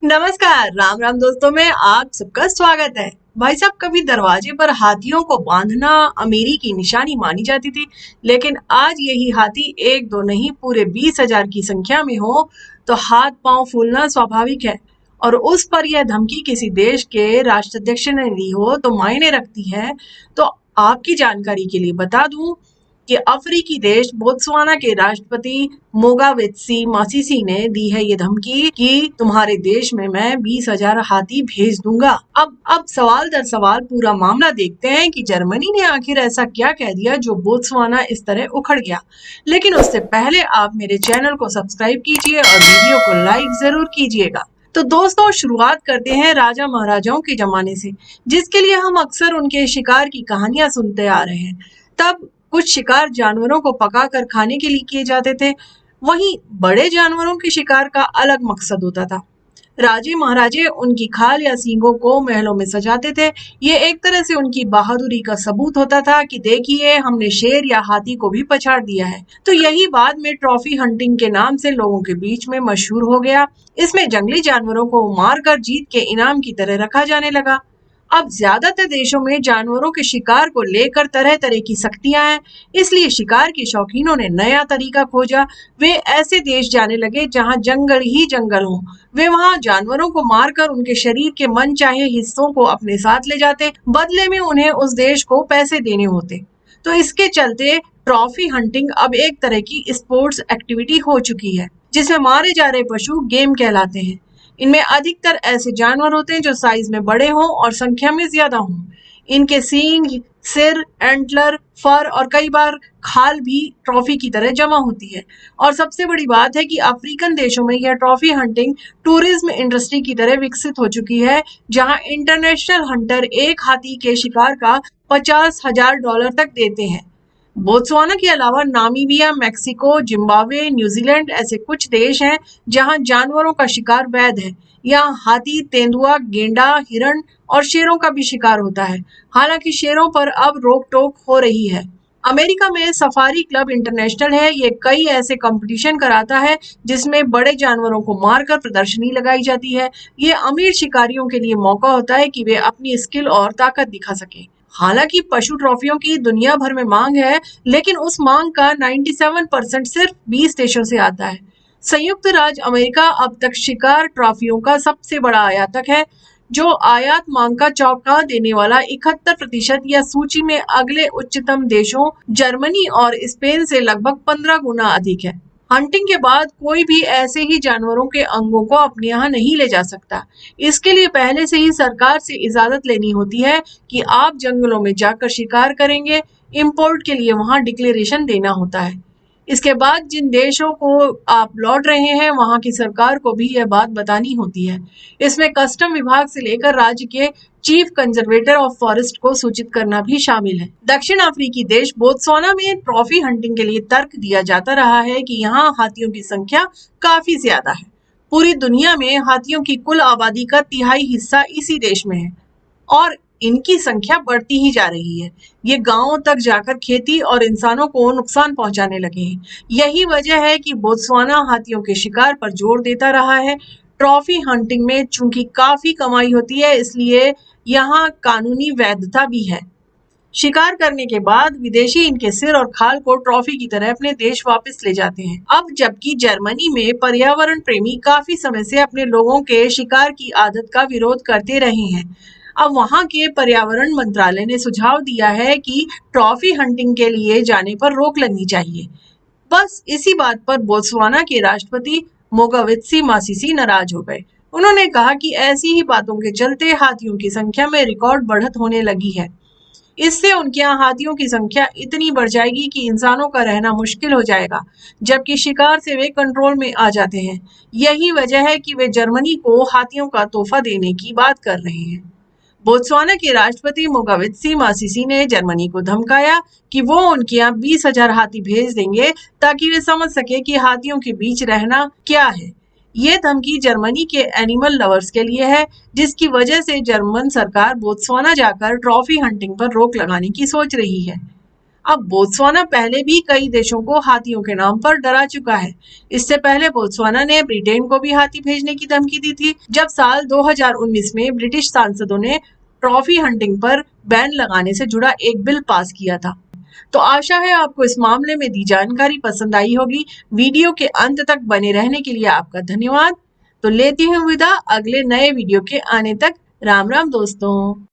नमस्कार, राम राम दोस्तों में आप सबका स्वागत है। भाई साहब, कभी दरवाजे पर हाथियों को बांधना अमीरी की निशानी मानी जाती थी, लेकिन आज यही हाथी एक दो नहीं पूरे 20,000 की संख्या में हो तो हाथ पांव फूलना स्वाभाविक है। और उस पर यह धमकी किसी देश के राष्ट्राध्यक्ष ने दी हो तो मायने रखती है। तो आपकी जानकारी के लिए बता दूं कि अफ्रीकी देश बोत्सवाना के राष्ट्रपति मोगावेत्सी मासिसी ने दी है ये धमकी कि तुम्हारे देश में मैं 20,000 हाथी भेज दूंगा। अब सवाल दर सवाल पूरा मामला देखते हैं कि जर्मनी ने आखिर ऐसा क्या कह दिया जो बोत्सवाना इस तरह उखड़ गया। लेकिन उससे पहले आप मेरे चैनल को सब्सक्राइब कीजिए और वीडियो को लाइक जरूर कीजिएगा। तो दोस्तों, शुरुआत करते हैं राजा महाराजाओं के जमाने से, जिसके लिए हम अक्सर उनके शिकार की कहानियां सुनते आ रहे हैं। तब कुछ शिकार जानवरों को पकाकर खाने के लिए किए जाते थे, वहीं बड़े जानवरों के शिकार का अलग मकसद होता था। राजे महाराजे उनकी खाल या सींगों को महलों में सजाते थे। ये एक तरह से उनकी बहादुरी का सबूत होता था कि देखिए, हमने शेर या हाथी को भी पछाड़ दिया है। तो यही बाद में ट्रॉफी हंटिंग के नाम से लोगों के बीच में मशहूर हो गया। इसमें जंगली जानवरों को मारकर जीत के इनाम की तरह रखा जाने लगा। अब ज्यादातर देशों में जानवरों के शिकार को लेकर तरह तरह की सख्तियां हैं, इसलिए शिकार के शौकीनों ने नया तरीका खोजा। वे ऐसे देश जाने लगे जहां जंगल ही जंगल हो। वे वहां जानवरों को मारकर उनके शरीर के मनचाहे हिस्सों को अपने साथ ले जाते, बदले में उन्हें उस देश को पैसे देने होते। तो इसके चलते ट्रॉफी हंटिंग अब एक तरह की स्पोर्ट्स एक्टिविटी हो चुकी है, जिसमें मारे जा रहे पशु गेम कहलाते हैं। इनमें अधिकतर ऐसे जानवर होते हैं जो साइज में बड़े हों और संख्या में ज्यादा हों। इनके सींग, सिर, एंटलर, फर और कई बार खाल भी ट्रॉफी की तरह जमा होती है। और सबसे बड़ी बात है कि अफ्रीकन देशों में यह ट्रॉफी हंटिंग टूरिज्म इंडस्ट्री की तरह विकसित हो चुकी है, जहां इंटरनेशनल हंटर एक हाथी के शिकार का $50,000 तक देते हैं। बोत्सवाना के अलावा नामीबिया, मेक्सिको, जिम्बाब्वे, न्यूजीलैंड ऐसे कुछ देश हैं जहां जानवरों का शिकार वैध है। यहाँ हाथी, तेंदुआ, गेंडा, हिरण और शेरों का भी शिकार होता है। हालांकि शेरों पर अब रोक टोक हो रही है। अमेरिका में सफारी क्लब इंटरनेशनल है। ये कई ऐसे कंपटीशन कराता है जिसमें बड़े जानवरों को मारकर प्रदर्शनी लगाई जाती है। ये अमीर शिकारियों के लिए मौका होता है कि वे अपनी स्किल और ताकत दिखा सकें। हालांकि पशु ट्रॉफियों की दुनिया भर में मांग है, लेकिन उस मांग का 97% सिर्फ 20 देशों से आता है। संयुक्त राज्य अमेरिका अब तक शिकार ट्रॉफियों का सबसे बड़ा आयातक है, जो आयात मांग का चौंका देने वाला 71% या सूची में अगले उच्चतम देशों जर्मनी और स्पेन से लगभग 15 गुना अधिक है। हंटिंग के बाद कोई भी ऐसे ही जानवरों के अंगों को अपने यहाँ नहीं ले जा सकता। इसके लिए पहले से ही सरकार से इजाजत लेनी होती है कि आप जंगलों में जाकर शिकार करेंगे। इंपोर्ट के लिए वहां डिक्लेरेशन देना होता है। इसके बाद जिन देशों को आप लौट रहे हैं, वहां की सरकार को भी यह बात बतानी होती है। इसमें कस्टम विभाग से लेकर राज्य के चीफ कंजर्वेटर ऑफ फॉरेस्ट को सूचित करना भी शामिल है। दक्षिण अफ्रीकी देश बोत्सवाना में ट्रॉफी हंटिंग के लिए तर्क दिया जाता रहा है कि यहाँ हाथियों की संख्या काफी ज्यादा है। पूरी दुनिया में हाथियों की कुल आबादी का 1/3 हिस्सा इसी देश में है और इनकी संख्या बढ़ती ही जा रही है। ये गांवों तक जाकर खेती और इंसानों को नुकसान पहुंचाने लगे हैं। यही वजह है कि बोत्सवाना हाथियों के शिकार पर जोर देता रहा है। ट्रॉफी हंटिंग में चूंकि काफी कमाई होती है, इसलिए यहाँ कानूनी वैधता भी है। शिकार करने के बाद विदेशी इनके सिर और खाल को ट्रॉफी की तरह अपने देश वापस ले जाते हैं। अब जबकि जर्मनी में पर्यावरण प्रेमी काफी समय से अपने लोगों के शिकार की आदत का विरोध करते रहे हैं, अब वहां के पर्यावरण मंत्रालय ने सुझाव दिया है कि ट्रॉफी हंटिंग के लिए जाने पर रोक लगनी चाहिए। बस इसी बात पर बोत्सवाना के राष्ट्रपति मोगावेत्सी मासिसी नाराज हो गए। उन्होंने कहा कि ऐसी ही बातों के चलते हाथियों की संख्या में रिकॉर्ड बढ़त होने लगी है। इससे उनके यहाँ हाथियों की संख्या इतनी बढ़ जाएगी कि इंसानों का रहना मुश्किल हो जाएगा, जबकि शिकार से वे कंट्रोल में आ जाते हैं। यही वजह है कि वे जर्मनी को हाथियों का तोहफा देने की बात कर रहे हैं। बोत्सवाना के राष्ट्रपति मोगावेत्सी मासिसी ने जर्मनी को धमकाया कि वो उनके यहाँ 20,000 हाथी भेज देंगे ताकि वे समझ सके कि हाथियों के बीच रहना क्या है। ये धमकी जर्मनी के एनिमल लवर्स के लिए है, जिसकी वजह से जर्मन सरकार बोत्सवाना जाकर ट्रॉफी हंटिंग पर रोक लगाने की सोच रही है। अब बोत्सवाना पहले भी कई देशों को हाथियों के नाम पर डरा चुका है। इससे पहले बोत्सवाना ने ब्रिटेन को भी हाथी भेजने की धमकी दी थी, जब साल 2019 में ब्रिटिश सांसदों ने ट्रॉफी हंटिंग पर बैन लगाने से जुड़ा एक बिल पास किया था। तो आशा है आपको इस मामले में दी जानकारी पसंद आई होगी। वीडियो के अंत तक बने रहने के लिए आपका धन्यवाद। तो लेती हूँ विदा, अगले नए वीडियो के आने तक। राम राम दोस्तों।